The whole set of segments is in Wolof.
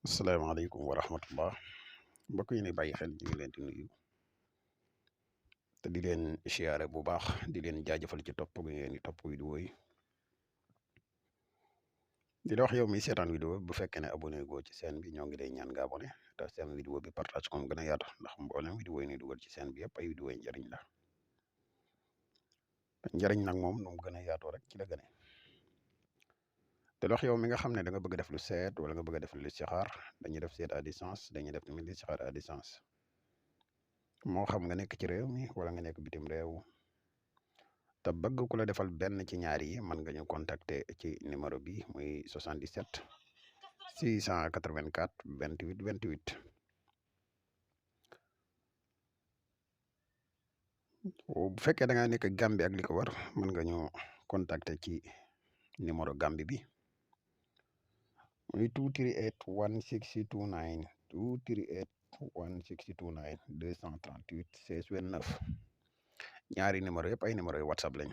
asalaamaaleykum wa rahmatullah mbokk yi ni bàyyi xel ñu ngi leen di nuyu te di leen siyaare bu baax di leen jaajëfal ci topp gi ngeen di topp vidéo yi di la wax yow mi seetaan vidéo bu fekkee ne abonné goo ci chaîne bi ñoo ngi lay ñaan nga abonné te seen vidéo bi partage ko mu gën a yaatu ndax mboolem vidéo yi ni dugal ci chaîne bi yëpp ay vidéo yi njëriñ la njëriñ nag moom nu mu gën a yaatoo rek ci la gëne te wax yow mi nga xam ne da nga bëgg def lu seet wala nga bëgg def lu listixaar dañuy def seet à distance dañuy def tamit listixaar à distance moo xam nga nekk ci réew mi wala nga nekk bitim réew te bëgg ku la defal benn ci ñaar yi mën nga ñu contacter ci numéro bi muy 77 684 28 28 bu fekkee da nga nekk Gambie ak li ko war mën nga ñu contacter ci numéro Gambie bi muy 238 1629 238 1629 238 16 29 ñaari numéro yëpp ay numéro yu WhatsApp lañ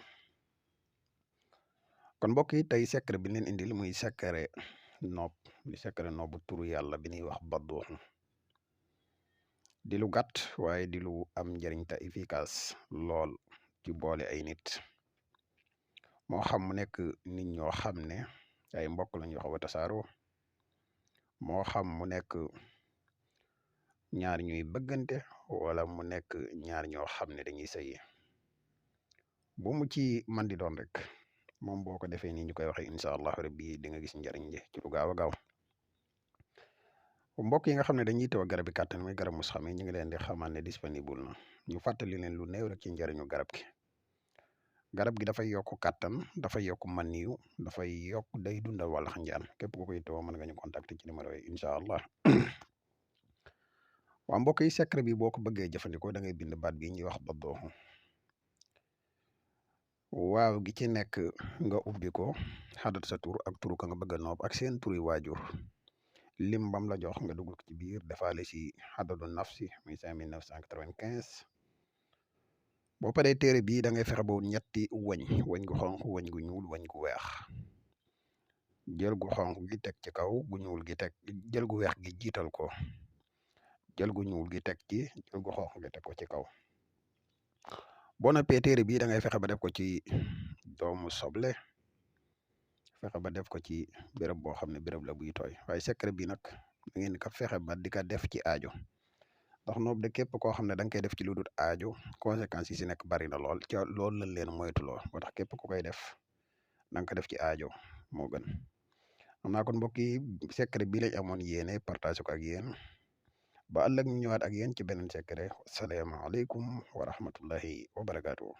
kon mbokk yi tey secret bi leen indil muy secret noob li secret noobu turu yàlla bi ñuy wax Badooxu di lu gàtt waaye di lu am njëriñ te efficace lool ci boole ay nit moo xam mu nekk nit ñoo xam ne ay mbokk lañ yoo xaw a tasaaroo moo xam mu nekk ñaar ñuy bëggante wala mu nekk ñaar ñoo xam ne dañuy sëyi bu mu ci man di doon rek moom boo ko defee nii ñu koy waxee incha allah rabbi di nga gis njëriñ li ci lu gaaw a gaaw mbokk yi nga xam ne dañuy teew garab yi kàttan muy garab mus xam yi ñu ngi leen di xamal ne disponible na ñu fàttali leen lu néew rek ci njëriñu garab gi dafay yokk kàttan dafay yokk maniyu dafay yokk day dundal wàllax njaan képp ku koy teewoo mën nga ñu contacter ci numéro yi incha allah waa mbokk yi secret bi boo ko bëggee jëfandikoo da ngay bind baat bi ñuy wax Badooxu waaw gi ci nekk nga ubbi ko xadat sa tur ak turu ka nga bëgg a noob ak seen turi waajur lim bam la jox nga dugal ko ci biir defaale si xadadu nafsi muy 5995 boo paree téere bii da ngay fexe ba ñetti wëñ gu xonq wëñ gu ñuul wëñ gu weex jël gu xonq gi teg ci kaw gu ñuul gi teg jël gu weex gi jiital ko jël gu ñuul gi teg ci jël gu xonq gi teg ko ci kaw boo noppee téere bii da ngay fexe ba def ko ci doomu soble fexe ba def ko ci béréb boo xam ne béréb la buy tooy waaye secret bi nag da ngeen ko fexe ba di ko def ci aajo ndax noob de képp koo xam ne da nga koy def ci lu dul aajo conséquences yi si nekk bari na lool ca loolu lañ leen moytuloo moo tax képp ku koy def da nga ko def ci aajo moo gën xam naa kon mbokk yi secret bi lañ amoon yéene partage ko ak yéen ba ëllëg ñu ñëwaat ak yéen ci beneen secret salaamaaleykum wa rahmatullahi wa barakaatu.